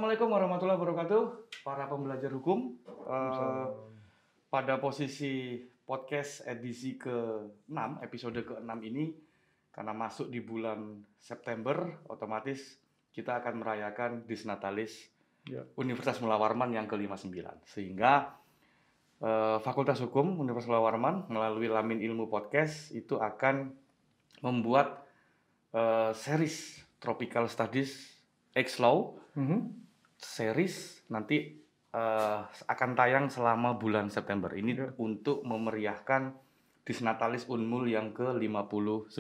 Assalamualaikum warahmatullahi wabarakatuh, para pembelajar hukum. Pada posisi podcast edisi ke-6, episode ke-6 ini, karena masuk di bulan September, otomatis kita akan merayakan Disnatalis Universitas Mula Warman yang ke-59. Sehingga Fakultas Hukum Universitas Mula Warman melalui Lamin Ilmu Podcast itu akan membuat series Tropical Studies X-Law. Series nanti akan tayang selama bulan September ini untuk memeriahkan Disnatalis Unmul yang ke-59.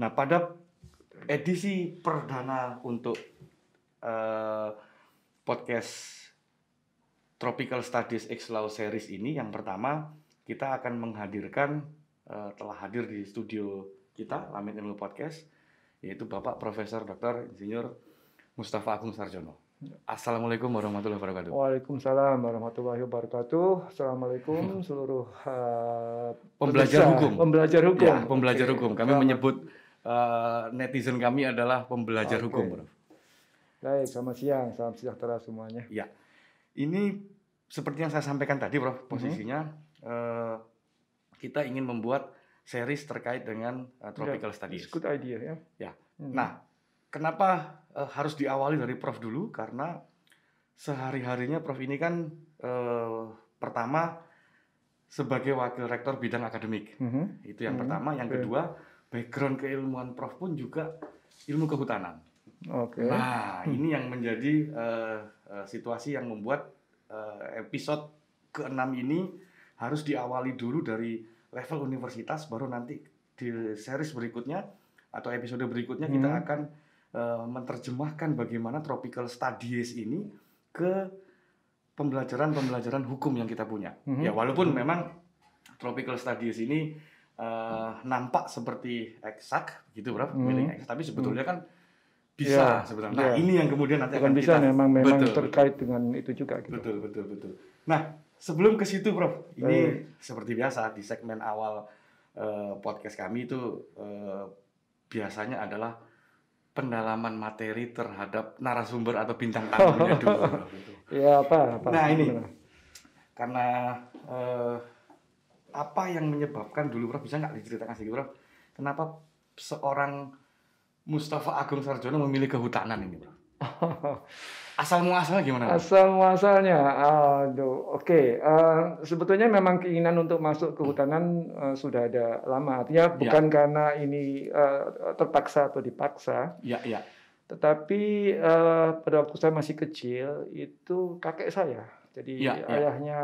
Nah, pada edisi perdana untuk podcast Tropical Studies X-Law Series ini, yang pertama kita akan menghadirkan, telah hadir di studio kita, Lamin Ilmu Podcast, yaitu Bapak Profesor Dr. Insinyur Mustafa Agung Sarjono. Assalamualaikum warahmatullahi wabarakatuh. Waalaikumsalam warahmatullahi wabarakatuh. Assalamualaikum seluruh pembelajar hukum. Pembelajar hukum. Ya, pembelajar hukum. Kami menyebut netizen kami adalah pembelajar hukum, Bro. Baik, selamat siang, salam sejahtera semuanya. Ya, ini seperti yang saya sampaikan tadi, Bro. Posisinya kita ingin membuat series terkait dengan Tropical Studies. Good idea ya. Ya. Nah, kenapa harus diawali dari Prof dulu? Karena sehari-harinya Prof ini kan pertama sebagai wakil rektor bidang akademik. Itu yang pertama. Yang kedua, background keilmuan Prof pun juga ilmu kehutanan. Nah, ini yang menjadi situasi yang membuat episode ke-6 ini harus diawali dulu dari level universitas, baru nanti di series berikutnya atau episode berikutnya kita akan menerjemahkan bagaimana Tropical Studies ini ke pembelajaran hukum yang kita punya. Ya, walaupun memang Tropical Studies ini nampak seperti eksak gitu, Bro, tapi sebetulnya kan bisa sebenarnya. Nah, ini yang kemudian nanti akan bisa kita memang terkait dengan itu juga gitu. Betul. Nah, sebelum ke situ, Prof, ini seperti biasa di segmen awal podcast kami itu biasanya adalah pendalaman materi terhadap narasumber atau bintang tamunya dulu. Gitu. Ya, apa? Nah, ini karena apa yang menyebabkan dulu, Prof, bisa nggak diceritakan sedikit, Prof? Kenapa seorang Mustafa Agung Sarjono memilih kehutanan ini, Prof? Asal muasalnya gimana? Asal muasalnya, oke. Sebetulnya memang keinginan untuk masuk kehutanan sudah ada lama. Artinya bukan karena ini terpaksa atau dipaksa. Ya. Tetapi pada waktu saya masih kecil itu kakek saya, jadi ayahnya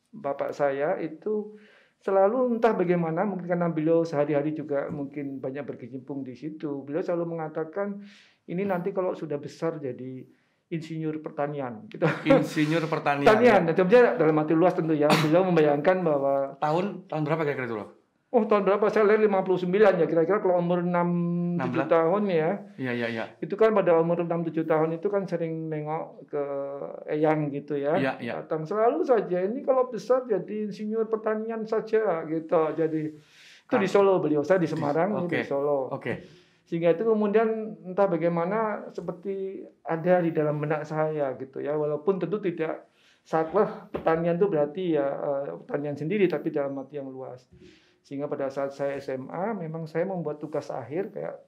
bapak saya itu selalu entah bagaimana, mungkin karena beliau sehari-hari juga mungkin banyak berkecimpung di situ. Beliau selalu mengatakan ini nanti kalau sudah besar jadi insinyur pertanian, gitu. Insinyur pertanian. Tentunya dalam arti luas tentu ya. Beliau membayangkan bahwa tahun berapa kira-kira itu, loh? Tahun berapa? Saya lahir 59 ya. Kira-kira kalau umur 6-7 tahun ya. Iya. Itu kan pada umur 6-7 tahun itu kan sering nengok ke eyang gitu ya. Iya. Datang selalu saja. Ini kalau besar jadi insinyur pertanian saja gitu. Jadi itu di Solo beliau. Saya di Semarang, di Solo. Sehingga itu kemudian entah bagaimana seperti ada di dalam benak saya gitu ya, walaupun tentu tidak saklek pertanian itu berarti ya pertanian sendiri, tapi dalam arti yang luas. Sehingga pada saat saya SMA memang saya membuat tugas akhir kayak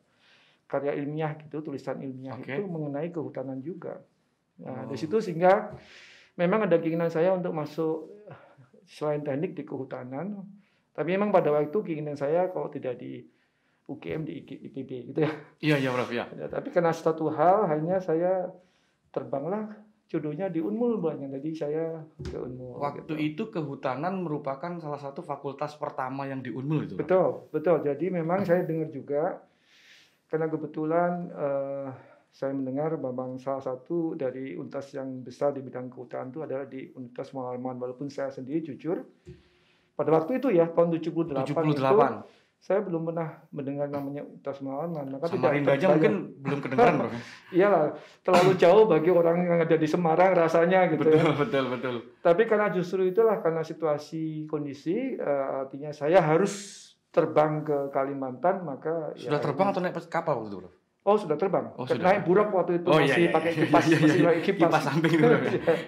karya ilmiah gitu, tulisan ilmiah itu mengenai kehutanan juga. Nah, di situ sehingga memang ada keinginan saya untuk masuk selain teknik di kehutanan, tapi memang pada waktu keinginan saya kalau tidak di UGM di IPB gitu ya. Iya, Prof, ya. Tapi karena satu hal hanya saya terbanglah jodohnya di Unmul banyak. Jadi saya ke Unmul. Waktu itu kehutanan merupakan salah satu fakultas pertama yang di Unmul itu. Betul. Jadi memang saya dengar juga karena kebetulan saya mendengar memang salah satu dari universitas yang besar di bidang kehutanan itu adalah di Universitas Mula Warman. Walaupun saya sendiri jujur pada waktu itu ya tahun 78. Itu saya belum pernah mendengar namanya Universitas Mula Warman. Maka Samarinda aja mungkin belum kedengaran, Bro. Iyalah, terlalu jauh bagi orang yang ada di Semarang rasanya gitu. Betul. Tapi karena justru itulah karena situasi kondisi, artinya saya harus terbang ke Kalimantan, maka sudah terbang atau naik kapal waktu itu, Bro? Oh, sudah terbang. Oh, sudah. Naik Buraq waktu itu masih pakai kipas, kipas samping itu.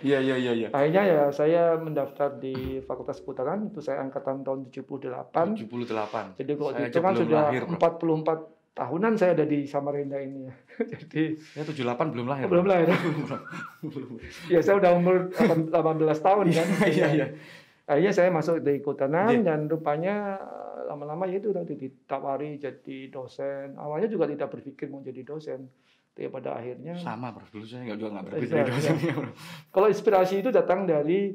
Iya. Akhirnya ya saya mendaftar di Fakultas Kehutanan, itu saya angkatan tahun 78. 78. Jadi kalau itu kan sudah lahir, 44 tahunan saya ada di Samarinda ini ya. Jadi ya 78 belum lahir. Belum lahir. Ya saya udah umur 18 tahun kan. Iya. Akhirnya saya masuk di Kehutanan dan rupanya lama-lama ya itu tadi ditawari jadi dosen. Awalnya juga tidak berpikir mau jadi dosen. Tapi pada akhirnya sama, Bro. Dulu saya nggak berpikir jadi dosen. Ya. Kalau inspirasi itu datang dari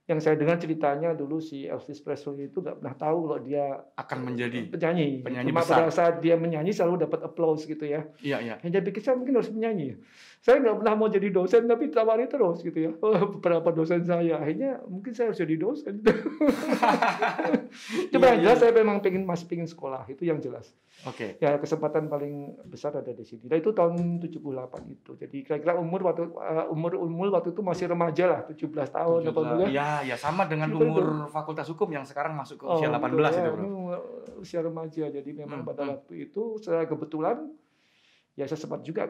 yang saya dengar ceritanya dulu si Elvis Presley itu nggak pernah tahu kalau dia akan menjadi penyanyi Cuma besar. Pada saat dia menyanyi selalu dapat applause gitu ya. Iya. Yang dia pikir saya mungkin harus menyanyi. Saya nggak pernah mau jadi dosen tapi ditawari terus gitu ya. Beberapa dosen saya akhirnya mungkin saya harus jadi dosen. Cuma yang jelas saya memang masih pengen sekolah, itu yang jelas. Oke. Ya kesempatan paling besar ada di sini. Dan itu tahun 78 itu. Jadi kira-kira umur waktu itu masih remaja lah, 17 tahun 18. Ya sama dengan umur Fakultas Hukum yang sekarang masuk ke usia 18 itu, Bro. Usia remaja. Jadi memang pada waktu itu saya kebetulan ya saya sempat juga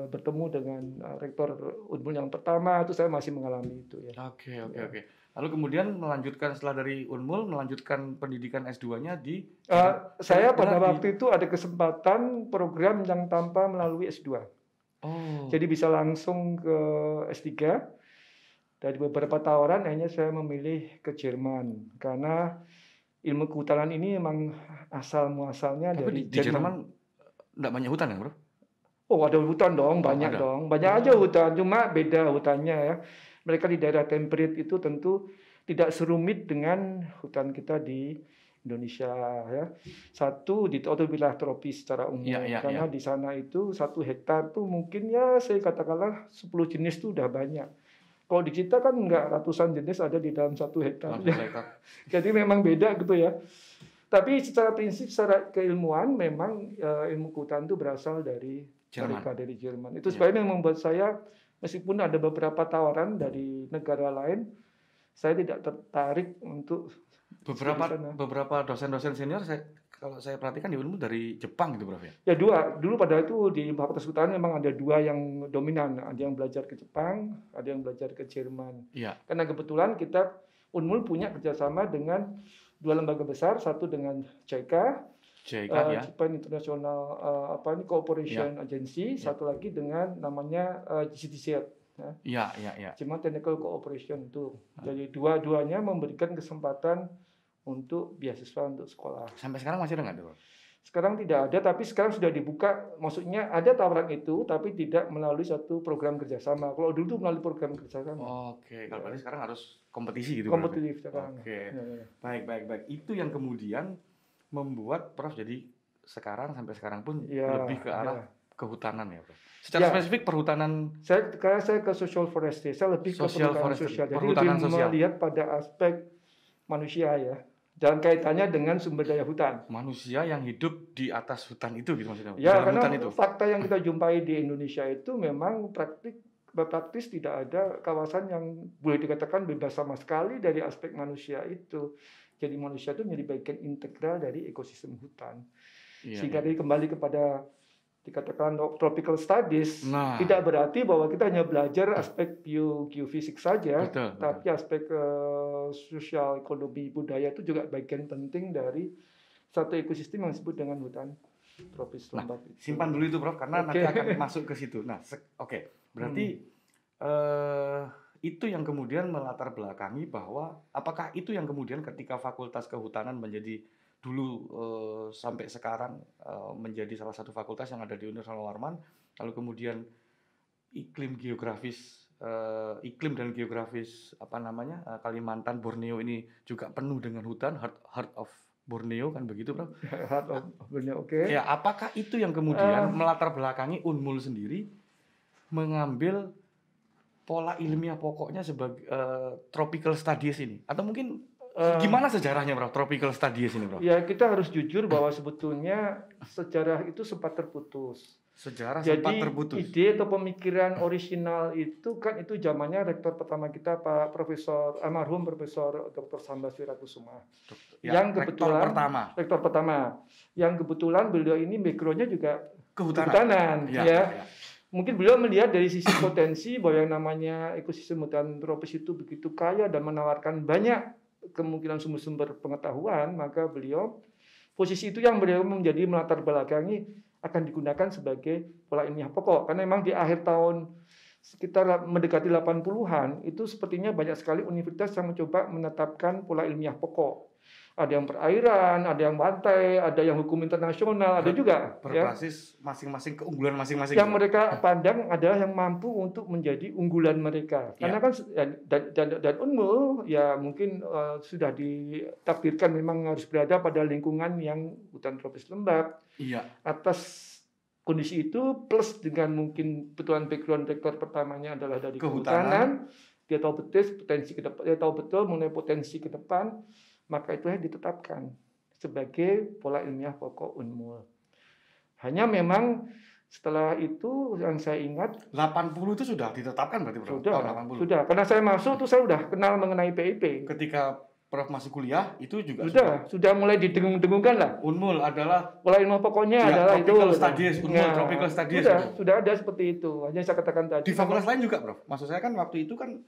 bertemu dengan rektor Unmul yang pertama, itu saya masih mengalami itu ya. Oke. Lalu kemudian melanjutkan setelah dari Unmul melanjutkan pendidikan S2-nya di saya pada waktu itu ada kesempatan program yang tanpa melalui S2. Oh. Jadi bisa langsung ke S3. Dari beberapa tawaran akhirnya saya memilih ke Jerman karena ilmu kehutanan ini memang asal muasalnya dari di Jerman enggak banyak hutan ya, Bro? Oh, ada hutan dong, banyak dong. Banyak aja hutan, cuma beda hutannya ya. Mereka di daerah temperate itu tentu tidak serumit dengan hutan kita di Indonesia ya. Satu di wilayah tropis secara umum karena di sana itu 1 hektar tuh mungkin ya saya katakanlah 10 jenis tuh udah banyak. Kalau di kita kan enggak, ratusan jenis ada di dalam 1 hektar. Jadi memang beda gitu ya. Tapi secara prinsip, secara keilmuan memang ilmu kehutanan itu berasal dari Jerman. Itu sebabnya yang membuat saya meskipun ada beberapa tawaran dari negara lain, saya tidak tertarik untuk beberapa dosen-dosen senior kalau saya perhatikan di Unmul dari Jepang gitu, Prof ya. Ya dulu pada itu di Fakultas Kehutanan memang ada 2 yang dominan, ada yang belajar ke Jepang, ada yang belajar ke Jerman. Iya. Karena kebetulan kita Unmul punya kerjasama dengan 2 lembaga besar, satu dengan JICA, Japan International Cooperation Agency, satu lagi dengan namanya GCTZ. Iya. Japan Technical Cooperation itu. Jadi dua-duanya memberikan kesempatan untuk beasiswa untuk sekolah. Sampai sekarang masih ada nggak, Bro? Sekarang tidak ada, tapi sekarang sudah dibuka. Maksudnya ada tawaran itu, tapi tidak melalui satu program kerjasama. Kalau dulu itu melalui program kerjasama. Oke, kalau berarti sekarang harus kompetisi gitu. Kompetitif sekarang. Oke. Baik. Itu yang kemudian membuat Prof jadi sekarang sampai sekarang pun lebih ke arah kehutanan ya, Prof. Secara spesifik perhutanan. Saya ke social forestry. Saya lebih ke perhutanan sosial. Jadi lebih melihat pada aspek manusia ya. Dan kaitannya dengan sumber daya hutan. Manusia yang hidup di atas hutan itu gitu maksudnya. Ya, karena fakta yang kita jumpai di Indonesia itu memang praktis tidak ada kawasan yang boleh dikatakan bebas sama sekali dari aspek manusia itu. Jadi manusia itu menjadi bagian integral dari ekosistem hutan. Sehingga kembali kepada dikatakan tropical studies, tidak berarti bahwa kita hanya belajar aspek geofisik saja, tapi aspek sosial, ekonomi, budaya itu juga bagian penting dari satu ekosistem yang disebut dengan hutan tropis lembab. Simpan dulu itu, Prof, karena nanti akan masuk ke situ. Berarti itu yang kemudian melatar belakangi bahwa apakah itu yang kemudian ketika Fakultas Kehutanan menjadi dulu sampai sekarang menjadi salah satu fakultas yang ada di Universitas Warman, lalu kemudian iklim dan geografis Kalimantan, Borneo ini juga penuh dengan hutan, heart of Borneo kan begitu, Bro? Heart of Borneo, oke. Ya, apakah itu yang kemudian melatar belakangi Unmul sendiri mengambil pola ilmiah pokoknya sebagai tropical studies ini, atau mungkin gimana sejarahnya, Bro, tropical studies ini, Bro? Ya, kita harus jujur bahwa sebetulnya sejarah itu sempat terputus. Sejarah Jadi sempat terputus. ide atau pemikiran orisinal itu kan itu zamannya rektor pertama kita Pak Profesor almarhum Profesor Dr. Sambas Wirakusuma. Ya, yang kebetulan rektor pertama. Yang kebetulan beliau ini background-nya juga kehutanan ya. Mungkin beliau melihat dari sisi potensi bahwa yang namanya ekosistem hutan tropis itu begitu kaya dan menawarkan banyak kemungkinan sumber-sumber pengetahuan, maka beliau posisi itu yang beliau menjadi melatar belakangi akan digunakan sebagai pola ilmiah pokok. Karena memang di akhir tahun sekitar mendekati 80-an itu sepertinya banyak sekali universitas yang mencoba menetapkan pola ilmiah pokok. Ada yang perairan, ada yang pantai, ada yang hukum internasional, ada juga berbasis masing-masing keunggulan masing-masing. Yang mereka pandang adalah yang mampu untuk menjadi unggulan mereka. Karena kan dan Unmul ya mungkin sudah ditakdirkan memang harus berada pada lingkungan yang hutan tropis lembab. Atas kondisi itu plus dengan mungkin kebetulan background rektor pertamanya adalah dari kehutanan, dia tahu betul potensi ke depan, dia tahu betul mengenai potensi ke depan. Maka itu ditetapkan sebagai pola ilmiah pokok Unmul. Hanya memang setelah itu yang saya ingat 80 itu sudah ditetapkan berarti Prof? Sudah. Karena saya masuk tuh saya sudah kenal mengenai PIP. Ketika Prof masih kuliah itu juga sudah mulai didengung-dengungkan lah. Unmul adalah pola ilmiah pokoknya adalah tropical studies, Unmul tropical studies. Sudah ada seperti itu. Hanya saya katakan tadi. Di fakultas lain juga Prof. Maksud saya kan waktu itu kan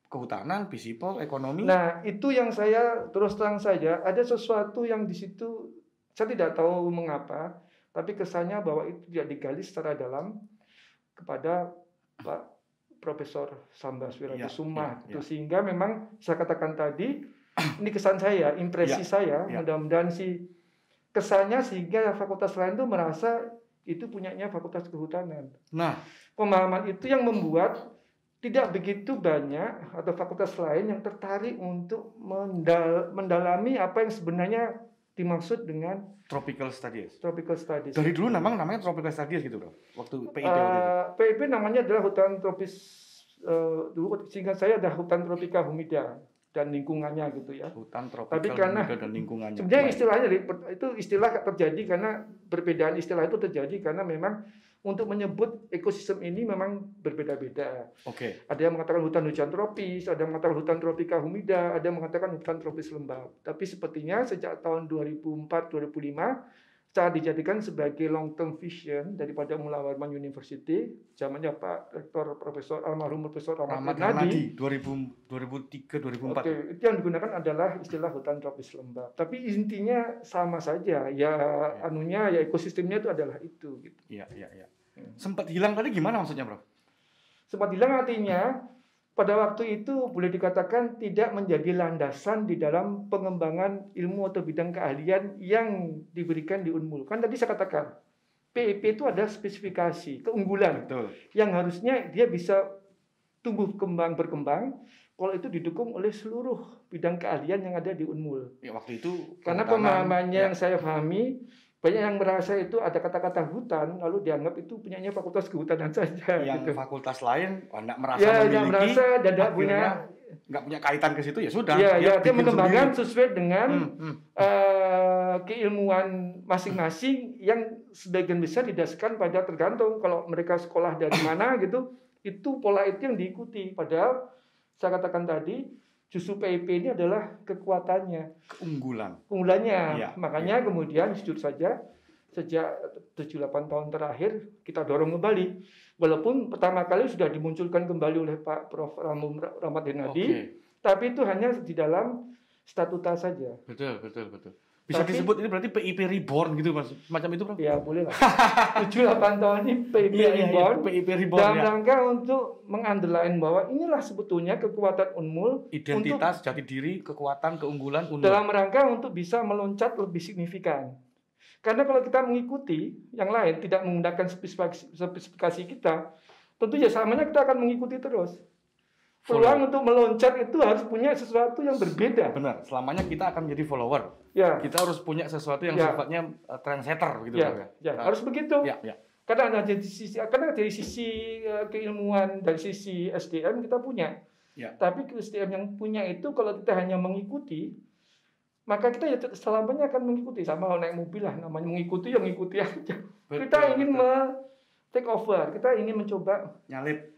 kehutanan, fisipol, ekonomi. Nah, itu yang saya terus terang saja ada sesuatu yang di situ saya tidak tahu mengapa, tapi kesannya bahwa itu tidak digali secara dalam kepada Pak Profesor Sambas Wirakusuma. Sehingga memang saya katakan tadi ini kesan saya, impresi saya, mudah-mudahan sih kesannya sehingga fakultas lain itu merasa itu punyanya fakultas kehutanan. Nah, pemahaman itu yang membuat tidak begitu banyak atau fakultas lain yang tertarik untuk mendalami apa yang sebenarnya dimaksud dengan tropical studies. Tropical studies. Dari dulu namanya tropical studies gitu Bro. Waktu PIP PIP namanya adalah hutan tropis dulu singkat saya ada hutan tropika humida dan lingkungannya gitu ya. Hutan tropika humida dan lingkungannya. Sebenarnya istilahnya itu istilah terjadi karena perbedaan istilah itu terjadi karena memang untuk menyebut ekosistem ini memang berbeda-beda. Ada yang mengatakan hutan hujan tropis, ada yang mengatakan hutan tropika humida, ada yang mengatakan hutan tropis lembab. Tapi sepertinya sejak tahun 2004-2005 saat dijadikan sebagai long term vision daripada Mula Warman University, zamannya Pak Rektor Profesor almarhum Profesor Rahmat Hernadi 2003-2004. Itu yang digunakan adalah istilah hutan tropis lembab. Tapi intinya sama saja, anunya ekosistemnya itu adalah itu gitu. Iya. Sempat hilang tadi gimana maksudnya, Prof? Sempat hilang artinya pada waktu itu boleh dikatakan tidak menjadi landasan di dalam pengembangan ilmu atau bidang keahlian yang diberikan di Unmul. Kan tadi saya katakan, PIP itu ada spesifikasi, keunggulan. Betul. Yang harusnya dia bisa tumbuh berkembang kalau itu didukung oleh seluruh bidang keahlian yang ada di Unmul. Ya, waktu itu karena pemahamannya yang saya pahami, banyak yang merasa itu ada kata-kata hutan, lalu dianggap itu punyanya fakultas kehutanan saja. Yang gitu. fakultas lain tidak merasa memiliki, dan nggak punya kaitan ke situ ya sudah. Dia mengembangkan sesuai dengan keilmuan masing-masing yang sebagian besar didasarkan pada tergantung kalau mereka sekolah dari mana gitu, itu pola itu yang diikuti. Padahal saya katakan tadi, justru PIP ini adalah kekuatannya, keunggulannya. Makanya kemudian jujur saja sejak 7-8 tahun terakhir kita dorong kembali. Walaupun pertama kali sudah dimunculkan kembali oleh Pak Prof. Rahmat Hernadi, tapi itu hanya di dalam statuta saja. Betul. Bisa disebut ini berarti PIP reborn gitu Mas, macam itu Prof? Ya boleh lah. 7-8 tahun ini PIP reborn. PIP reborn dalam rangka untuk meng-underline bahwa inilah sebetulnya kekuatan Unmul, identitas, jati diri, kekuatan, keunggulan Unmul. Dalam rangka untuk bisa meloncat lebih signifikan. Karena kalau kita mengikuti yang lain tidak menggunakan spesifikasi kita, tentu ya samanya kita akan mengikuti terus. Peluang untuk meloncat itu harus punya sesuatu yang berbeda. Benar, selamanya kita akan menjadi follower. Kita harus punya sesuatu yang sifatnya trendsetter gitu harus begitu. Karena dari sisi keilmuan, dari sisi SDM kita punya. Tapi SDM yang punya itu kalau kita hanya mengikuti, maka kita ya selamanya akan mengikuti. Sama kalau naik mobil lah, namanya mengikuti aja. Kita ingin take over. Kita ingin mencoba nyalip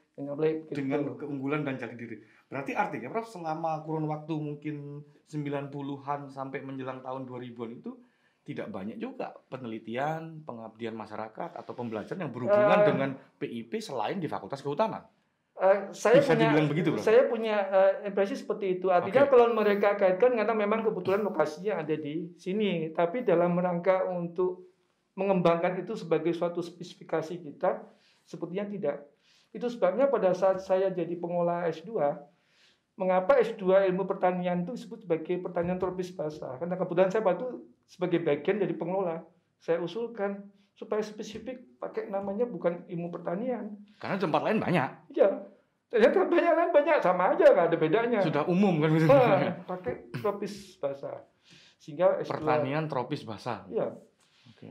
gitu. Dengan keunggulan dan jati diri. Berarti artinya Prof selama kurun waktu mungkin 90-an sampai menjelang tahun 2000-an itu tidak banyak juga penelitian, pengabdian masyarakat atau pembelajaran yang berhubungan dengan PIP selain di Fakultas Kehutanan. Saya punya impresi seperti itu. Artinya kalau mereka kaitkan karena memang kebetulan lokasinya ada di sini, tapi dalam rangka untuk mengembangkan itu sebagai suatu spesifikasi kita, sepertinya tidak. Itu sebabnya pada saat saya jadi pengolah S2, mengapa S2 ilmu pertanian itu disebut sebagai pertanian tropis basah? Karena kebetulan saya itu sebagai bagian dari pengelola. Saya usulkan supaya spesifik pakai namanya bukan ilmu pertanian. Karena tempat lain banyak. Iya. Ternyata banyak sama aja, nggak ada bedanya. Sudah umum kan? Pakai tropis basah. Sehingga S2, pertanian tropis basah. Iya.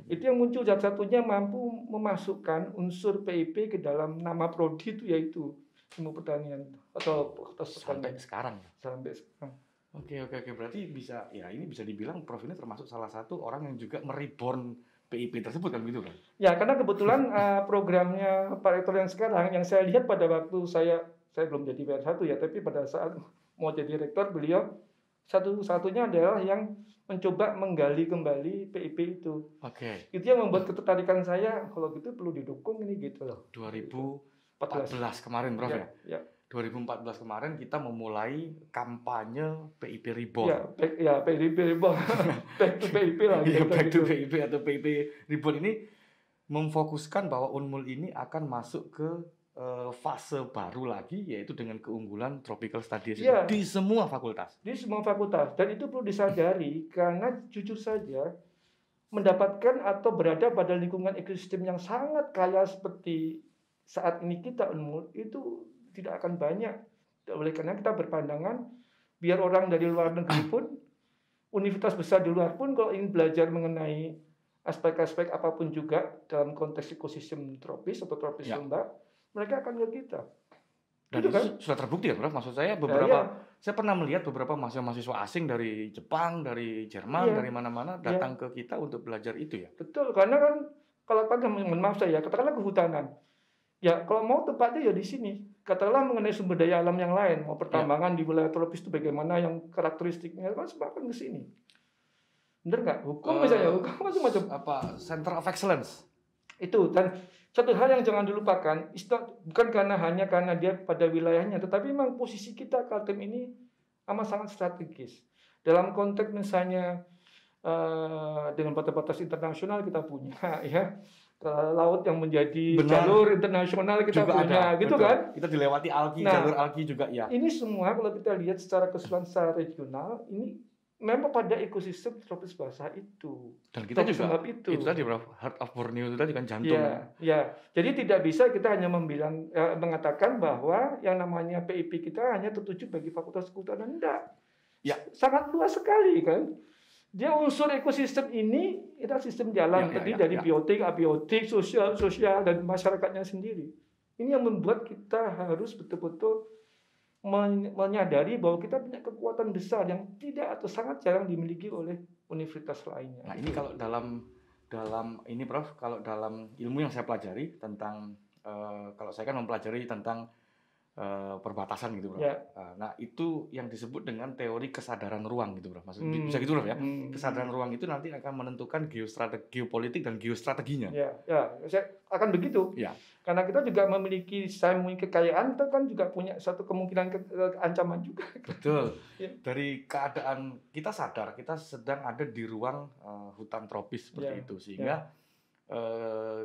Itu yang muncul satu-satunya mampu memasukkan unsur PIP ke dalam nama prodi itu, yaitu ilmu pertanian atau sampai sekarang. Sampai sekarang. Oke. Berarti ini bisa dibilang Prof ini termasuk salah satu orang yang juga mereborn PIP tersebut kan begitu kan? Ya, karena kebetulan programnya Pak Rektor yang sekarang yang saya lihat pada waktu saya belum jadi PR1 ya, tapi pada saat mau jadi rektor beliau satu-satunya adalah yang mencoba menggali kembali PIP itu. Itu yang membuat ketertarikan saya, kalau gitu perlu didukung ini gitu loh. 2014 kemarin Prof ya? 2014 kemarin kita memulai kampanye PIP Reborn. PIP Reborn. Back to PIP lah. Back to PIP atau PIP Reborn ini memfokuskan bahwa Unmul ini akan masuk ke fase baru lagi, yaitu dengan keunggulan tropical studies di semua fakultas. Di semua fakultas. Dan itu perlu disadari karena jujur saja mendapatkan atau berada pada lingkungan ekosistem yang sangat kaya seperti saat ini kita Unmul itu tidak akan banyak. Oleh karena kita berpandangan biar orang dari luar negeri pun, universitas besar di luar pun kalau ingin belajar mengenai aspek-aspek apapun juga dalam konteks ekosistem tropis atau tropis lembab, mereka akan ke kita. Dan itu kan sudah terbukti ya, Prof. Maksud saya saya pernah melihat beberapa mahasiswa asing dari Jepang, dari Jerman, dari mana-mana datang ke kita untuk belajar itu ya. Betul, karena kan kalau maaf saya katakanlah kehutanan. Ya, kalau mau tempatnya ya di sini. Katakanlah mengenai sumber daya alam yang lain, mau pertambangan di wilayah tropis itu bagaimana yang karakteristiknya, kan semua akan ke sini. Benar nggak? Hukum misalnya, hukum macam-macam. Center of Excellence. Itu, dan satu hal yang jangan dilupakan, bukan hanya karena dia pada wilayahnya, tetapi memang posisi kita Kaltim ini amat sangat strategis. Dalam konteks misalnya dengan batas-batas internasional kita punya, ya. Laut yang menjadi jalur internasional kita juga punya, gitu betul. Kan? Kita dilewati alki, jalur alki juga ya. Ini semua kalau kita lihat secara keseluruhan secara regional, ini memang pada ekosistem tropis basah itu. Dan kita juga itu tadi Heart of Borneo itu tadi kan jantung. Ya. Jadi tidak bisa kita hanya mengatakan bahwa yang namanya PIP kita hanya tertuju bagi Fakultas Kehutanan, enggak. Ya, sangat luas sekali kan. Dia unsur ekosistem ini itu sistem jalan terdiri dari biotik, abiotik, sosial dan masyarakatnya sendiri. Ini yang membuat kita harus betul-betul menyadari bahwa kita punya kekuatan besar yang tidak atau sangat jarang dimiliki oleh universitas lainnya. Nah, ini kalau dalam ini Prof, kalau dalam ilmu yang saya pelajari tentang kalau saya kan mempelajari tentang perbatasan gitu, Bro. Ya. Nah, itu yang disebut dengan teori kesadaran ruang gitu, Bro. Maksudnya bisa gitu, Bro ya. Kesadaran ruang itu nanti akan menentukan geopolitik dan geostrateginya. Ya, saya akan begitu. Ya. Karena kita juga memiliki kekayaan, kita kan juga punya satu kemungkinan ancaman juga. Betul. Ya. Dari keadaan kita sadar kita sedang ada di ruang hutan tropis seperti itu, sehingga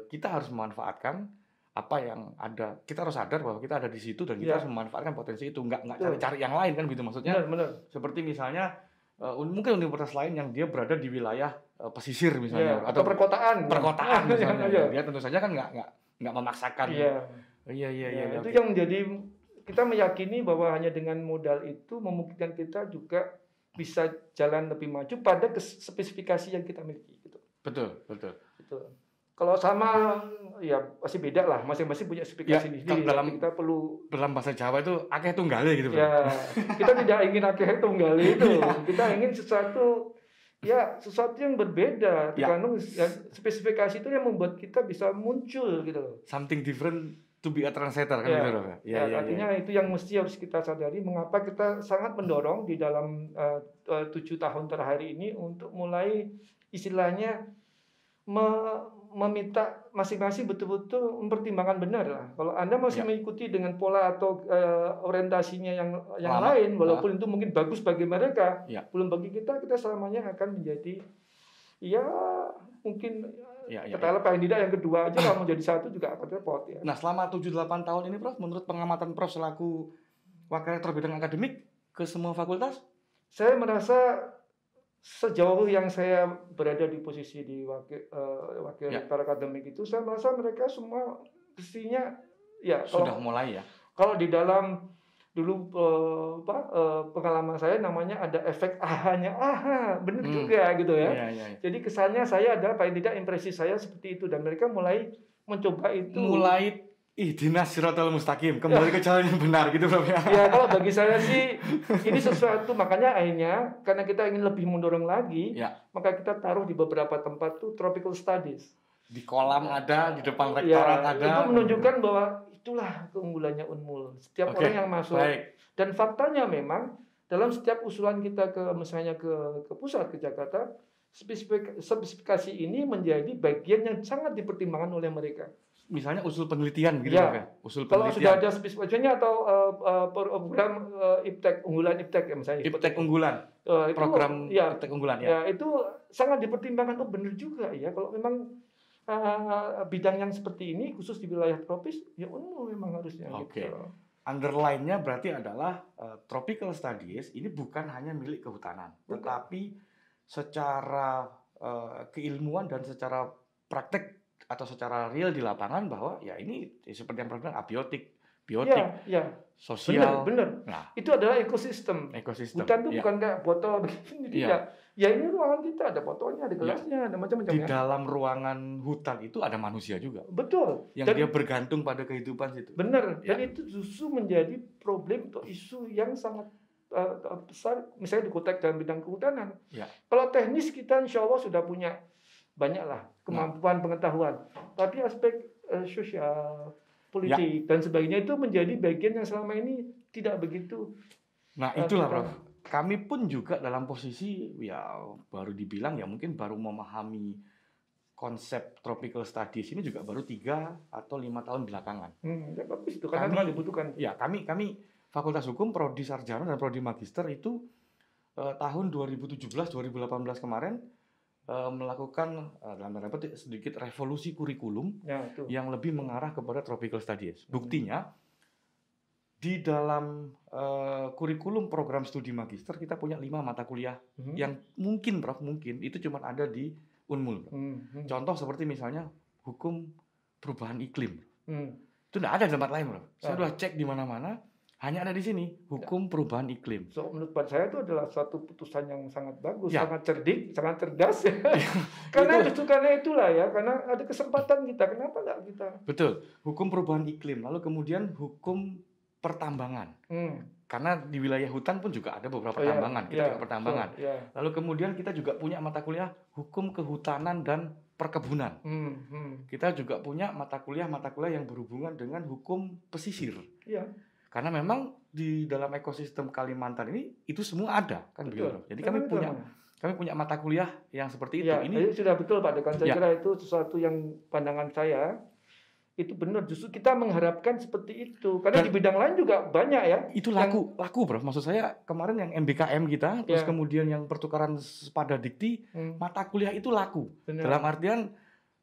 kita harus memanfaatkan apa yang ada. Kita harus sadar bahwa kita ada di situ dan kita harus memanfaatkan potensi itu, nggak cari-cari yang lain kan gitu maksudnya. Benar. Seperti misalnya mungkin universitas lain yang dia berada di wilayah pesisir misalnya atau perkotaan misalnya. Dia tentu saja kan nggak memaksakan. Iya. Itu yang menjadi kita meyakini bahwa hanya dengan modal itu memungkinkan kita juga bisa jalan lebih maju pada spesifikasi yang kita miliki gitu. Betul. Kalau sama ya pasti beda lah, masing-masing punya spesifikasi sendiri. Kita perlu dalam bahasa Jawa itu akeh tunggale gitu. Ya, kita tidak ingin akeh tunggale itu. Kita ingin sesuatu ya sesuatu yang berbeda, tergantung spesifikasi itu yang membuat kita bisa muncul gitu loh. Something different to be a translator kan gitu loh. Artinya itu yang mesti harus kita sadari, mengapa kita sangat mendorong di dalam 7 tahun terakhir ini untuk mulai istilahnya meminta masing-masing betul-betul mempertimbangkan benar lah. Kalau Anda masih mengikuti dengan pola atau orientasinya yang lain, walaupun itu mungkin bagus bagi mereka, belum bagi kita selamanya akan menjadi mungkin paling tidak yang kedua aja kalau mau jadi satu juga akan repot ya. Nah, selama 7-8 tahun ini Prof, menurut pengamatan Prof selaku wakil rektor bidang akademik ke semua fakultas, saya merasa sejauh yang saya berada di posisi di wakil rektor akademik itu, saya merasa mereka semua pastinya sudah mulai ya. Kalau di dalam dulu pengalaman saya namanya ada efek ahanya, benar juga gitu ya. Jadi kesannya saya adalah paling tidak impresi saya seperti itu, dan mereka mulai mencoba itu. Ihdinas siratal mustaqim, kembali ke jalan yang benar gitu Prof ya. Ya, kalau bagi saya sih ini sesuatu, makanya akhirnya karena kita ingin lebih mendorong lagi, maka kita taruh di beberapa tempat tuh tropical studies. Di kolam ada, di depan rektorat ada. Itu menunjukkan bahwa itulah keunggulannya Unmul. Setiap orang yang masuk. Dan faktanya memang dalam setiap usulan kita misalnya ke pusat, ke Jakarta, spesifikasi ini menjadi bagian yang sangat dipertimbangkan oleh mereka. Misalnya usul penelitian gitu ya. Usul penelitian. Kalau sudah ada spesifikasinya atau program IPTEK unggulan IPTEK ya misalnya. IPTEK unggulan. Program IPTEK unggulan ya. Itu sangat dipertimbangkan. Benar juga ya, kalau memang bidang yang seperti ini khusus di wilayah tropis ya Unmul memang harusnya. Gitu. Underline-nya berarti adalah tropical studies ini bukan hanya milik kehutanan, tetapi secara keilmuan dan secara praktek atau secara real di lapangan bahwa ya ini seperti yang Prof bilang abiotik, biotik, sosial. Benar. Nah, itu adalah ekosistem. Hutan itu bukan kayak botol begini tidak. Ya ini ruangan kita, ada botolnya, ada gelasnya, ada macam-macam. Di dalam ruangan hutan itu ada manusia juga. Betul. Yang dia bergantung pada kehidupan situ. Benar. Dan itu justru menjadi problem atau isu yang sangat besar, misalnya di konteks dalam bidang kehutanan. Kalau teknis kita insya Allah sudah punya banyaklah kemampuan pengetahuan, tapi aspek sosial, politik dan sebagainya itu menjadi bagian yang selama ini tidak begitu. Nah itulah Prof. Kami pun juga dalam posisi baru dibilang mungkin baru memahami konsep tropical studies ini juga baru 3 atau 5 tahun belakangan. Bagus itu karena memang dibutuhkan. Ya kami Fakultas Hukum Prodi Sarjana dan Prodi Magister itu tahun 2017-2018 kemarin melakukan dalam tanda petik sedikit revolusi kurikulum yang lebih mengarah kepada tropical studies. Buktinya di dalam kurikulum program studi magister kita punya 5 mata kuliah yang mungkin Prof itu cuma ada di Unmul. Contoh seperti misalnya hukum perubahan iklim. Itu tidak ada di tempat lain Prof. Saya sudah cek di mana-mana. Hanya ada di sini, hukum perubahan iklim. Menurut saya itu adalah suatu putusan yang sangat bagus, sangat cerdik, sangat cerdas. Karena itulah karena ada kesempatan kita, kenapa nggak kita? Betul, hukum perubahan iklim, lalu kemudian hukum pertambangan. Karena di wilayah hutan pun juga ada beberapa tambangan, kita juga pertambangan. Lalu kemudian kita juga punya mata kuliah hukum kehutanan dan perkebunan. Kita juga punya mata kuliah yang berhubungan dengan hukum pesisir. Karena memang di dalam ekosistem Kalimantan ini itu semua ada kan begitu. Jadi kami punya mata kuliah yang seperti itu. Ini sudah betul Pak Dekan. Saya kira itu sesuatu yang pandangan saya itu benar. Justru kita mengharapkan seperti itu. Karena di bidang lain juga banyak ya. Itu laku Prof. Maksud saya kemarin yang MBKM kita, terus kemudian yang pertukaran pada dikti, mata kuliah itu laku. Dalam artian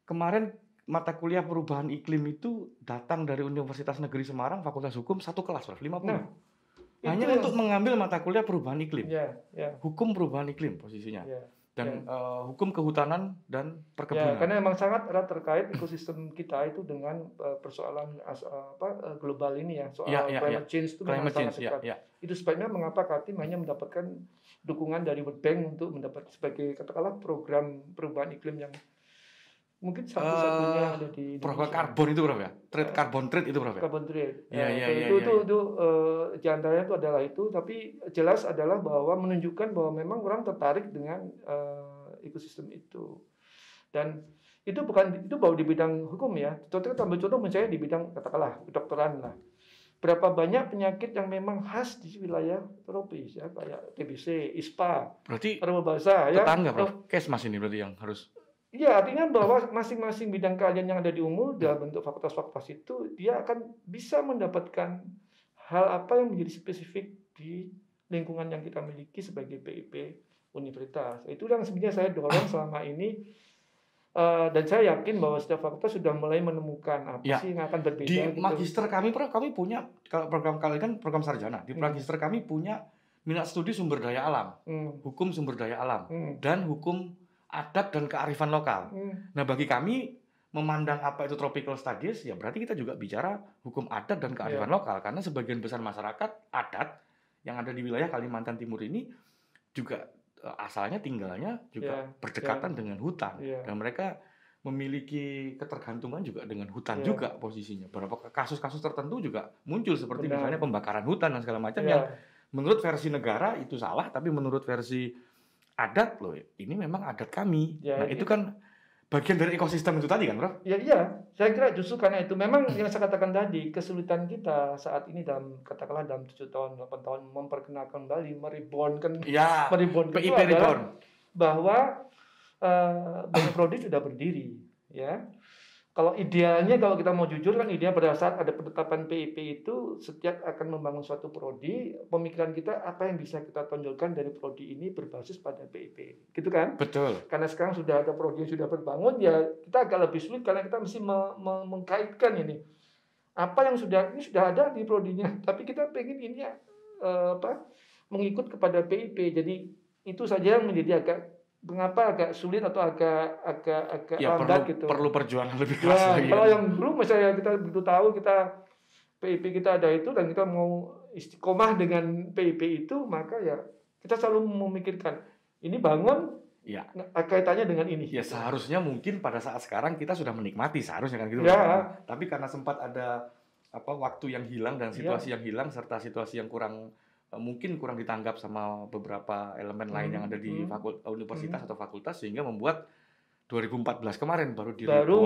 kemarin mata kuliah perubahan iklim itu datang dari Universitas Negeri Semarang, Fakultas Hukum, 1 kelas, Prof, 50. Hanya untuk mengambil mata kuliah perubahan iklim. Hukum perubahan iklim posisinya. Dan hukum kehutanan dan perkebunan. Karena memang sangat erat terkait ekosistem kita itu dengan persoalan global ini soal climate change itu memang sangat dekat. Itu sebabnya mengapa Kaltim hanya mendapatkan dukungan dari World Bank untuk mendapat sebagai katakanlah program perubahan iklim yang mungkin satu-satunya ada di Indonesia. Karbon itu Prof ya? Carbon trade itu Prof ya? Carbon trade. Itu di antaranya itu adalah itu, tapi jelas adalah bahwa menunjukkan bahwa memang orang tertarik dengan ekosistem itu. Dan itu baru di bidang hukum ya. Contoh misalnya di bidang katakanlah kedokteran lah. Berapa banyak penyakit yang memang khas di wilayah tropis ya, kayak TBC, ISPA, berarti basah ya. Tetangga Prof, Kesmas ini berarti yang harus. Iya, artinya bahwa masing-masing bidang keahlian yang ada di UNMUL dalam bentuk fakultas-fakultas itu dia akan bisa mendapatkan hal apa yang menjadi spesifik di lingkungan yang kita miliki sebagai PIP universitas. Itu yang sebenarnya saya dorong selama ini. Dan saya yakin bahwa setiap fakultas sudah mulai menemukan apa sih yang akan berbeda. Di magister kami, Prof, kami punya, kalau program kalian kan program sarjana, di magister kami punya minat studi sumber daya alam, hukum sumber daya alam, dan hukum adat dan kearifan lokal. Nah, bagi kami memandang apa itu tropical studies, ya berarti kita juga bicara hukum adat dan kearifan lokal, karena sebagian besar masyarakat adat yang ada di wilayah Kalimantan Timur ini juga asalnya tinggalnya juga berdekatan dengan hutan, dan mereka memiliki ketergantungan juga dengan hutan juga posisinya. Beberapa kasus-kasus tertentu juga muncul seperti misalnya pembakaran hutan dan segala macam yang menurut versi negara itu salah, tapi menurut versi adat loh ini memang adat kami. Nah itu kan bagian dari ekosistem itu tadi kan, Prof? Iya. Saya kira justru karena itu memang yang saya katakan tadi, kesulitan kita saat ini dalam 7 tahun, 8 tahun memperkenalkan kembali, meribonkan PIP adalah bahwa banyak prodi sudah berdiri, ya. Kalau idealnya, kalau kita mau jujur kan idealnya pada saat ada penetapan PIP itu setiap akan membangun suatu prodi, pemikiran kita apa yang bisa kita tonjolkan dari prodi ini berbasis pada PIP, gitu kan? Betul. Karena sekarang sudah ada prodi yang sudah terbangun, ya kita agak lebih sulit karena kita mesti mengkaitkan ini apa yang sudah ada di prodinya, tapi kita pengen ini mengikut kepada PIP. Jadi itu saja yang menjadi agak sulit atau agak lambat gitu. Perlu perjuangan lebih keras lagi. Kalau yang dulu misalnya kita begitu tahu kita PIP kita ada itu dan kita mau istiqomah dengan PIP itu, maka ya kita selalu memikirkan ini bangun kaitannya dengan ini. Ya seharusnya mungkin pada saat sekarang kita sudah menikmati seharusnya kan gitu. Tapi karena sempat ada waktu yang hilang dan situasi yang hilang serta situasi yang mungkin kurang ditanggap sama beberapa elemen lain yang ada di universitas atau fakultas, sehingga membuat 2014 kemarin baru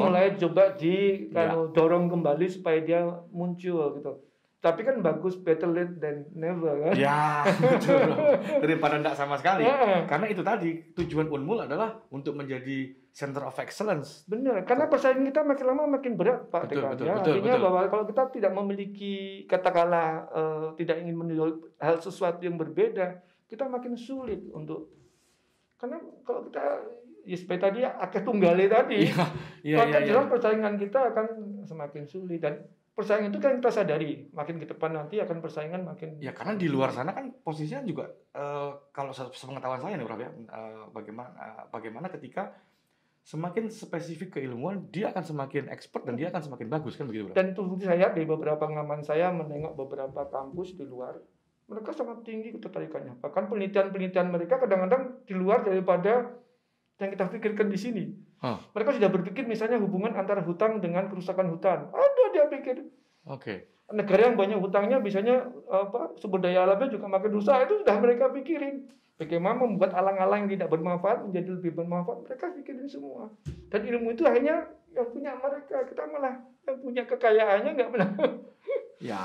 mulai coba dorong kembali supaya dia muncul gitu. Tapi kan bagus, better late than never kan. Ya, betul. Daripada enggak sama sekali. Karena itu tadi tujuan UNMUL adalah untuk menjadi center of excellence. Benar, karena persaingan kita makin lama makin berat, Pak. Betul. Artinya bahwa kalau kita tidak memiliki katakanlah tidak ingin menjual hal sesuatu yang berbeda, kita makin sulit untuk, karena kalau kita seperti tadi akeh tunggale tadi, maka jelas persaingan kita akan semakin sulit. Dan persaingan itu kan kita sadari, makin ke depan nanti akan persaingan makin. Ya karena di luar sana kan posisinya juga kalau sepengetahuan saya nih Prof ya, bagaimana ketika semakin spesifik keilmuan dia akan semakin expert dan dia akan semakin bagus kan begitu Prof. Dan itu saya di beberapa pengalaman saya menengok beberapa kampus di luar, mereka sangat tinggi ketertarikannya. Bahkan penelitian mereka kadang-kadang di luar daripada yang kita pikirkan di sini. Mereka sudah berpikir misalnya hubungan antara hutang dengan kerusakan hutan. Ada dia pikir. Negara yang banyak hutangnya biasanya sumber daya alamnya juga makin rusak, itu sudah mereka pikirin. Bagaimana membuat alang-alang yang tidak bermanfaat menjadi lebih bermanfaat, mereka pikirin semua. Dan ilmu itu akhirnya yang punya mereka, kita malah yang punya kekayaannya nggak pernah. Ya,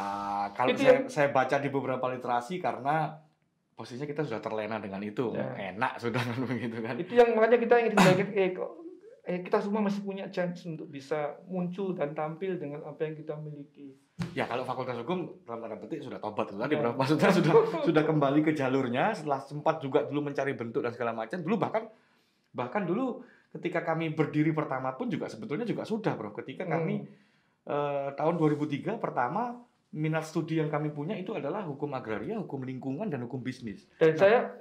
kalau saya baca di beberapa literasi karena posisinya kita sudah terlena dengan itu, enak sudah kan begitu kan. Itu yang makanya kita ingin kita semua masih punya chance untuk bisa muncul dan tampil dengan apa yang kita miliki. Ya kalau Fakultas Hukum dalam tanda petik sudah tobat itu tadi, maksudnya sudah kembali ke jalurnya setelah sempat juga dulu mencari bentuk dan segala macam. Dulu bahkan dulu ketika kami berdiri pertama pun juga sebetulnya juga sudah Bro. Ketika kami tahun 2003 pertama minat studi yang kami punya itu adalah hukum agraria, hukum lingkungan, dan hukum bisnis. Dan saya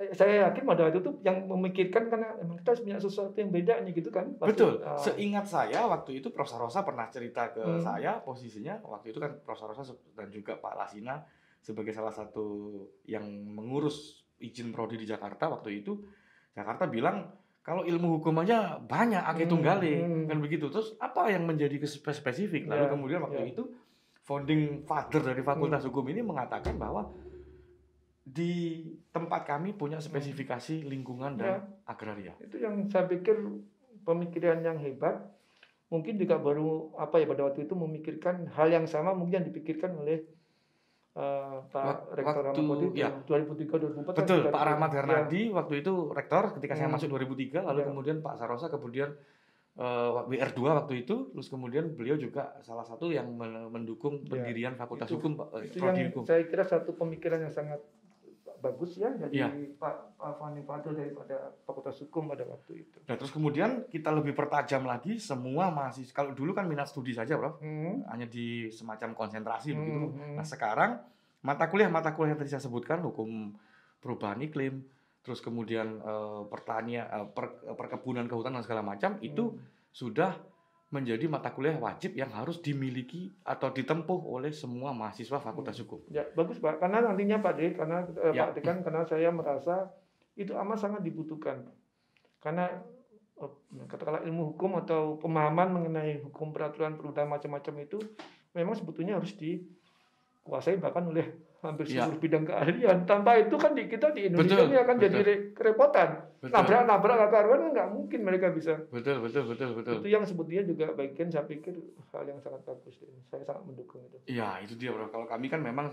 yakin pada waktu itu yang memikirkan karena memang kita punya sesuatu yang beda nih gitu kan. Betul. Seingat saya waktu itu Prof. Sarosa pernah cerita ke saya posisinya waktu itu kan Prof. Sarosa dan juga Pak Lasina sebagai salah satu yang mengurus izin prodi di Jakarta waktu itu. Jakarta bilang Kalau ilmu hukum aja banyak ake tunggale, kan begitu. Terus apa yang menjadi spesifik? Lalu kemudian waktu itu founding father dari Fakultas Hukum ini mengatakan bahwa di tempat kami punya spesifikasi lingkungan dan agraria. Itu yang saya pikir pemikiran yang hebat. Mungkin juga baru pada waktu itu memikirkan hal yang sama mungkin yang dipikirkan oleh Pak Rektor Rahmat ya. 2003-2004. Betul, Pak Rahmat Hernadi waktu itu rektor ketika saya masuk 2003, lalu kemudian Pak Sarosa kemudian WR2 waktu itu, terus kemudian beliau juga salah satu yang mendukung pendirian Fakultas Hukum, itu yang Hukum. Saya kira satu pemikiran yang sangat bagus ya dari Pak Fani Fadil daripada Fakultas Hukum pada waktu itu. Nah, terus kemudian kita lebih pertajam lagi semua mahasiswa. Kalau dulu kan minat studi saja, Prof. Hanya di semacam konsentrasi begitu. Nah, sekarang mata kuliah yang tadi saya sebutkan, hukum perubahan iklim, terus kemudian pertanian, perkebunan, kehutanan dan segala macam itu sudah menjadi mata kuliah wajib yang harus dimiliki atau ditempuh oleh semua mahasiswa Fakultas Hukum. Ya, bagus Pak. Karena nantinya Pak Dik, Pak Dekan, karena saya merasa itu amat sangat dibutuhkan. Karena katakanlah ilmu hukum atau pemahaman mengenai hukum peraturan perundang macam-macam itu memang sebetulnya harus dikuasai bahkan oleh hampir seluruh bidang keahlian. Tanpa itu kan kita di Indonesia ini akan jadi kerepotan. Nabrak karuan kan nggak mungkin mereka bisa. Betul. Itu yang sebetulnya juga bagian saya pikir hal yang sangat bagus. Saya sangat mendukung itu. Iya, itu dia Bro. Kalau kami kan memang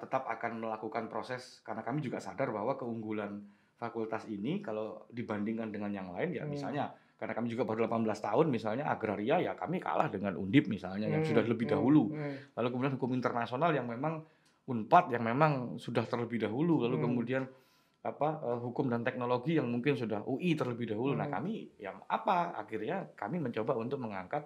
tetap akan melakukan proses karena kami juga sadar bahwa keunggulan fakultas ini kalau dibandingkan dengan yang lain ya misalnya karena kami juga baru 18 tahun misalnya agraria ya kami kalah dengan Undip misalnya yang sudah lebih dahulu. Lalu kemudian hukum internasional yang memang Unpad yang memang sudah terlebih dahulu, lalu kemudian hukum dan teknologi yang mungkin sudah UI terlebih dahulu. Nah kami yang akhirnya kami mencoba untuk mengangkat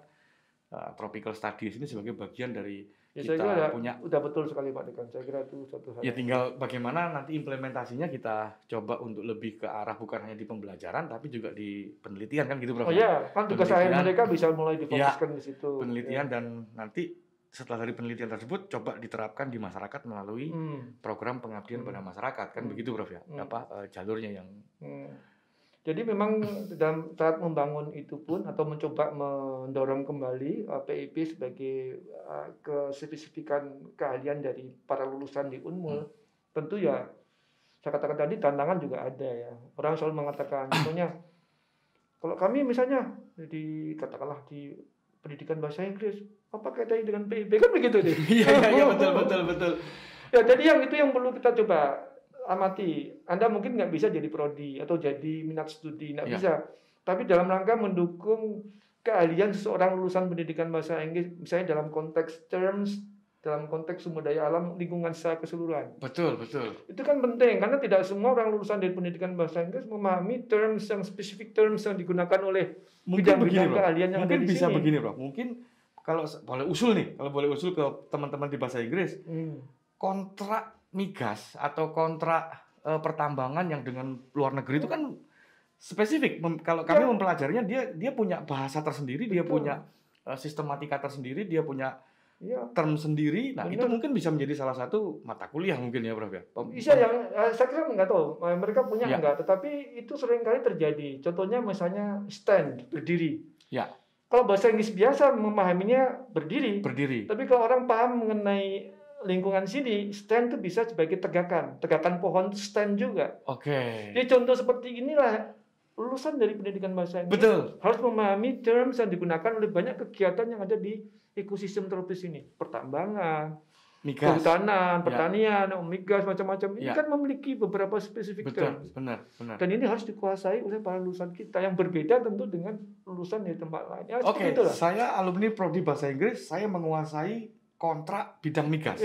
tropical studies ini sebagai bagian dari kita saya kira udah betul sekali Pak Dekan. Saya kira itu satu hal. Ya tinggal bagaimana nanti implementasinya kita coba untuk lebih ke arah bukan hanya di pembelajaran tapi juga di penelitian kan gitu Prof. Oh iya, kan tugas akhir mereka bisa mulai difokuskan di situ. Penelitian dan nanti setelah dari penelitian tersebut coba diterapkan di masyarakat melalui program pengabdian pada masyarakat kan begitu Prof ya jalurnya yang jadi memang dalam saat membangun itu pun atau mencoba mendorong kembali PIP sebagai kespesifikan keahlian dari para lulusan di Unmul tentu ya saya katakan tadi tantangan juga ada ya orang selalu mengatakan contohnya kalau kami misalnya katakanlah di pendidikan bahasa Inggris apa kaitannya dengan PIP kan begitu deh. Iya betul. Ya jadi yang itu yang perlu kita coba amati. Anda mungkin nggak bisa jadi prodi atau jadi minat studi nggak bisa. Tapi dalam rangka mendukung keahlian seseorang lulusan pendidikan bahasa Inggris misalnya dalam konteks dalam konteks sumber daya alam lingkungan secara keseluruhan. Betul. Itu kan penting karena tidak semua orang lulusan dari pendidikan bahasa Inggris memahami yang spesifik terms yang digunakan oleh bidang-bidang keahlian yang ada di sini. Mungkin bisa begini, Bro. Mungkin kalau boleh usul ke teman-teman di bahasa Inggris, kontrak migas atau kontrak pertambangan yang dengan luar negeri itu kan spesifik. Kalau kami mempelajarinya dia punya bahasa tersendiri, dia punya sistematika tersendiri, dia punya term sendiri. Nah, itu mungkin bisa menjadi salah satu mata kuliah mungkin ya, Prof ya. Bisa yang saya kira nggak tahu. Mereka punya enggak, tetapi itu seringkali terjadi. Contohnya misalnya stand, berdiri. Ya. Kalau bahasa Inggris biasa memahaminya berdiri. Tapi kalau orang paham mengenai lingkungan sini, stand itu bisa sebagai tegakan pohon stand juga. Oke. Jadi contoh seperti inilah lulusan dari pendidikan bahasa Inggris harus memahami terms yang digunakan oleh banyak kegiatan yang ada di ekosistem tropis ini, pertambangan, kehutanan, pertanian, migas macam-macam. Ini kan memiliki beberapa spesifik terms. Benar. Dan ini harus dikuasai oleh para lulusan kita yang berbeda tentu dengan lulusan di tempat lain. Ya, Oke, saya alumni prodi bahasa Inggris, saya menguasai kontrak bidang migas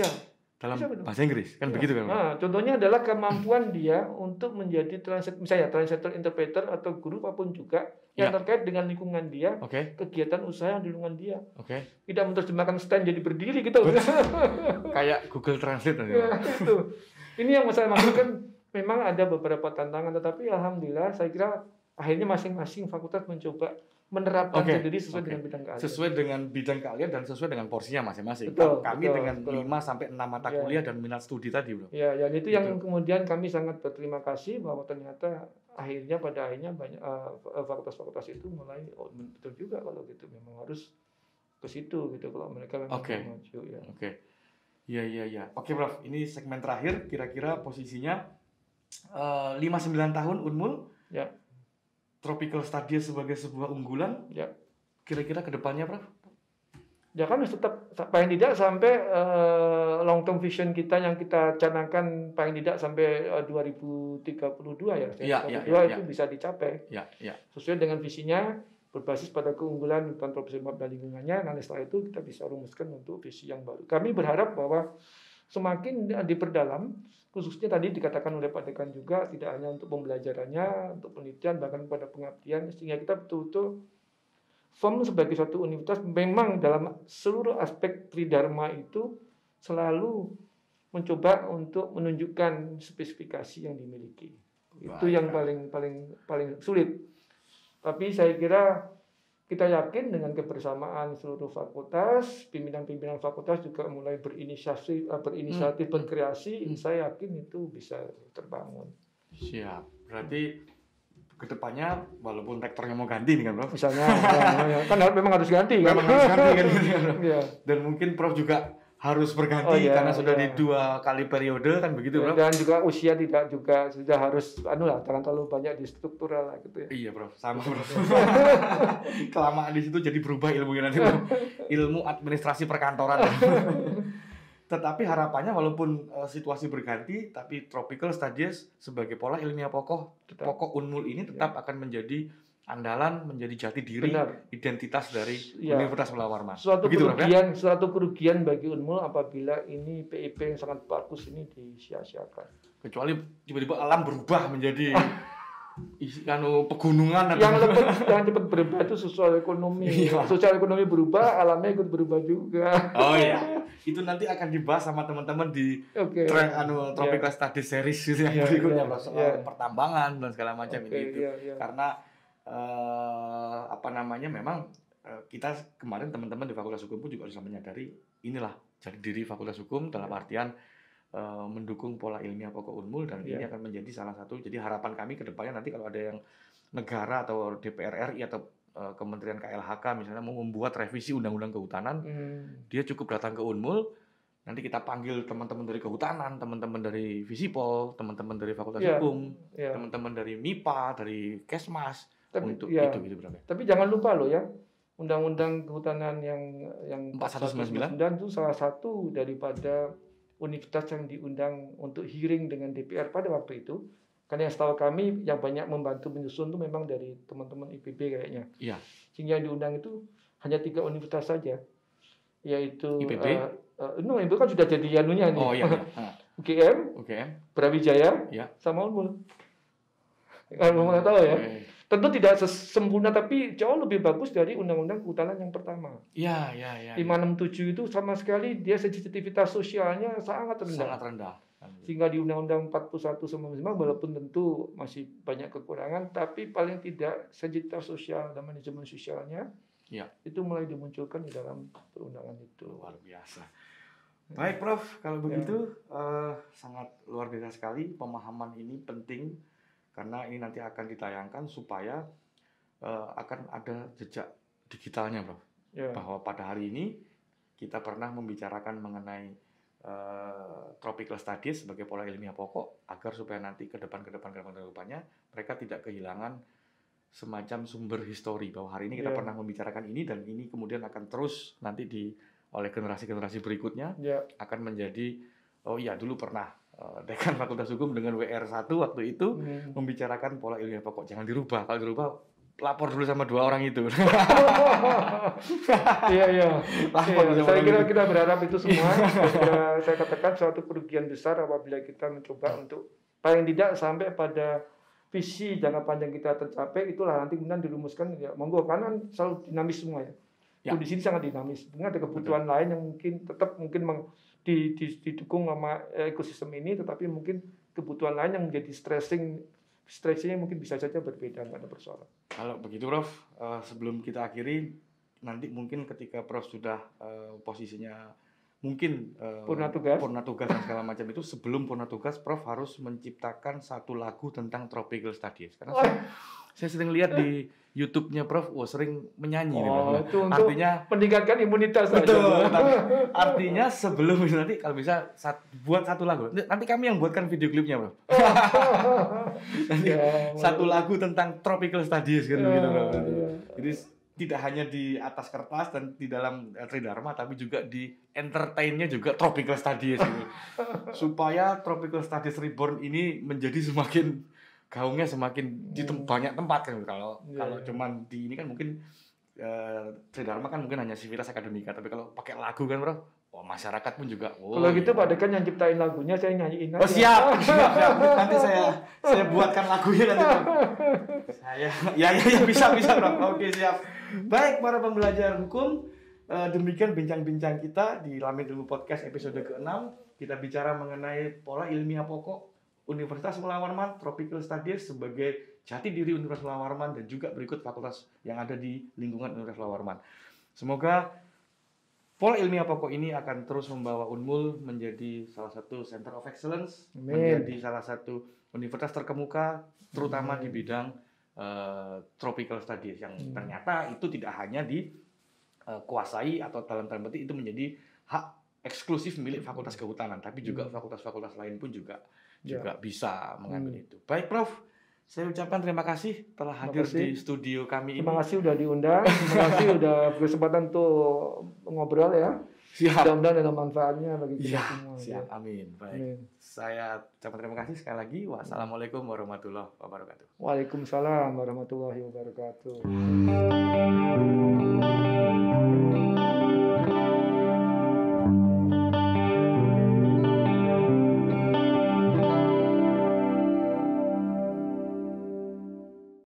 dalam bahasa Inggris, kan begitu kan? Nah, contohnya adalah kemampuan dia untuk menjadi translator interpreter atau guru apapun juga yang terkait dengan lingkungan dia, kegiatan usaha yang di lingkungan dia. Tidak menerjemahkan stand jadi berdiri gitu. Kayak Google Translate. Itu. Ini yang saya maksudkan memang ada beberapa tantangan, tetapi alhamdulillah saya kira akhirnya masing-masing fakultas mencoba menerapkan sendiri sesuai dengan bidang keahlian. Sesuai dengan bidang keahlian dan sesuai dengan porsinya masing-masing. Kami dengan 5 sampai 6 mata kuliah dan minat studi tadi, Bro. Ya, dan itu yang kemudian kami sangat berterima kasih bahwa ternyata pada akhirnya banyak fakultas-fakultas itu mulai betul juga kalau gitu memang harus ke situ gitu kalau mereka memang maju ya. Iya. Oke, Prof. Ini segmen terakhir kira-kira posisinya 5-9 tahun Unmul. Ya. Tropical Studies sebagai sebuah unggulan, ya. Kira-kira ke depannya, Prof? Ya kan tetap paling tidak sampai long term vision kita yang kita canangkan paling tidak sampai 2032 ya. Itu bisa dicapai. Sesuai dengan visinya berbasis pada keunggulan hutan tropis dan lingkungannya. Nanti setelah itu kita bisa rumuskan untuk visi yang baru. Kami berharap bahwa semakin diperdalam, khususnya tadi dikatakan oleh Pak Dekan juga, tidak hanya untuk pembelajarannya, untuk penelitian, bahkan pada pengabdian, sehingga kita betul-betul firm sebagai suatu universitas memang dalam seluruh aspek tridharma itu selalu mencoba untuk menunjukkan spesifikasi yang dimiliki. Itu yang paling sulit. Tapi saya kira kita yakin dengan kebersamaan seluruh fakultas, pimpinan-pimpinan fakultas juga mulai berinisiatif berkreasi, saya yakin itu bisa terbangun. Siap. Berarti kedepannya walaupun rektornya mau ganti nih kan, Prof? Misalnya, kan memang harus ganti kan? Ya. Dan mungkin Prof juga harus berganti karena sudah di 2 kali periode kan begitu, Prof? Dan juga usia sudah harus jangan terlalu banyak di struktural lah gitu ya. Iya, Prof. Sama, Prof. Kelamaan di situ jadi berubah ilmunya nanti, Prof. Ilmu administrasi perkantoran. Tetapi harapannya walaupun situasi berganti, tapi Tropical Studies sebagai pola ilmiah pokok Unmul ini tetap akan menjadi andalan, menjadi jati diri, identitas dari Universitas Mula Warman. Suatu kerugian bagi Unmul apabila ini PIP yang sangat bagus ini disia-siakan. Kecuali tiba-tiba alam berubah menjadi pegunungan yang cepat berubah itu sosial ekonomi. Sosial ekonomi berubah, alamnya ikut berubah juga. Oh iya. Itu nanti akan dibahas sama teman-teman di Tropical Studies series yang berikutnya soal pertambangan dan segala macam itu. Karena memang kita kemarin teman-teman di Fakultas Hukum pun juga bisa menyadari inilah jati diri Fakultas Hukum dalam artian mendukung pola ilmiah pokok Unmul dan ini akan menjadi salah satu. Jadi harapan kami ke depannya nanti kalau ada yang negara atau DPR RI atau Kementerian KLHK misalnya mau membuat revisi undang-undang kehutanan, dia cukup datang ke Unmul. Nanti kita panggil teman-teman dari kehutanan, teman-teman dari Visipol, teman-teman dari Fakultas Hukum, teman-teman dari MIPA, dari Kesmas untuk itu gitu berarti. Tapi jangan lupa loh ya, undang-undang kehutanan yang 4199 itu salah satu daripada universitas yang diundang untuk hearing dengan DPR pada waktu itu. Karena yang setahu kami yang banyak membantu menyusun itu memang dari teman-teman IPB kayaknya. Iya. Sehingga yang diundang itu hanya 3 universitas saja, yaitu IPB. Itu kan sudah jadi anunya nih. Oh iya. UGM, Brawijaya, sama Unmul. Kalau mau tahu ya. Tentu tidak sempurna tapi jauh lebih bagus dari undang-undang kehutanan yang pertama. Iya. 567 itu sama sekali dia sensitivitas sosialnya sangat rendah. Sangat rendah. Sehingga di Undang-Undang 41 walaupun tentu masih banyak kekurangan, tapi paling tidak sensitivitas sosial dan manajemen sosialnya itu mulai dimunculkan di dalam perundangan itu. Luar biasa. Baik, Prof. Kalau begitu sangat luar biasa sekali. Pemahaman ini penting karena ini nanti akan ditayangkan supaya akan ada jejak digitalnya, Prof. Bahwa pada hari ini kita pernah membicarakan mengenai Tropical Studies sebagai pola ilmiah pokok agar supaya nanti ke depannya mereka tidak kehilangan semacam sumber histori bahwa hari ini kita pernah membicarakan ini dan ini kemudian akan terus nanti oleh generasi-generasi berikutnya akan menjadi dulu pernah dekan Fakultas Hukum dengan WR1 waktu itu membicarakan pola ilmiah pokok, jangan dirubah, kalau dirubah lapor dulu sama 2 orang itu. Iya. Saya kira kita berharap itu semua. Saya katakan suatu kerugian besar apabila kita mencoba untuk paling tidak sampai pada visi jangka panjang kita tercapai, itulah nanti kemudian dirumuskan monggo karena selalu dinamis semua ya. Di sini sangat dinamis. Mungkin ada kebutuhan lain yang mungkin didukung sama ekosistem ini, tetapi mungkin kebutuhan lain yang menjadi stressing seleksinya mungkin bisa saja berbeda, nggak ada persoalan. Kalau begitu Prof, sebelum kita akhiri, nanti mungkin ketika Prof sudah posisinya mungkin purna tugas dan segala macam itu, sebelum purna tugas Prof harus menciptakan satu lagu tentang tropical studies. Karena saya sering lihat di YouTube-nya Prof, sering menyanyi. Itu artinya meningkatkan imunitas. Betul. Artinya sebelum itu nanti kalau bisa buat satu lagu. Nanti kami yang buatkan video klipnya Prof. Nanti satu lagu tentang tropical studies gitu Prof. Jadi tidak hanya di atas kertas dan di dalam Tridharma, tapi juga di entertain-nya juga tropical studies gitu. Supaya tropical studies reborn ini menjadi semakin gaungnya semakin di banyak tempat kan. Kalau cuman di ini kan mungkin Tridharma kan mungkin hanya Civitas Akademika, tapi kalau pakai lagu kan Bro, masyarakat pun juga. Kalau gitu Pak Dekan yang ciptain lagunya, saya nyanyiin aja. Siap. Nanti saya buatkan lagunya nanti. Ya bisa Bro. Oke, siap. Baik para pembelajar hukum, demikian bincang-bincang kita di Lamin Ilmu Podcast episode ke-6. Kita bicara mengenai pola ilmiah pokok Universitas Mula Warman, Tropical Studies sebagai jati diri Universitas Mula Warman dan juga berikut fakultas yang ada di lingkungan Universitas Mula Warman. Semoga pola ilmiah pokok ini akan terus membawa Unmul menjadi salah satu Center of Excellence, menjadi salah satu universitas terkemuka, terutama di bidang tropical studies yang ternyata itu tidak hanya dikuasai atau dalam tanda petik itu menjadi hak eksklusif milik Fakultas Kehutanan, tapi juga fakultas-fakultas lain pun juga bisa mengambil itu. Baik Prof, saya ucapkan terima kasih telah hadir di studio kami ini. Terima kasih sudah diundang, terima kasih sudah berkesempatan untuk ngobrol ya. Siap. Mudah-mudahan ada manfaatnya bagi kita semua. Siap, amin. Baik. Amin. Saya ucapkan terima kasih sekali lagi. Wassalamualaikum warahmatullahi wabarakatuh. Waalaikumsalam warahmatullahi wabarakatuh.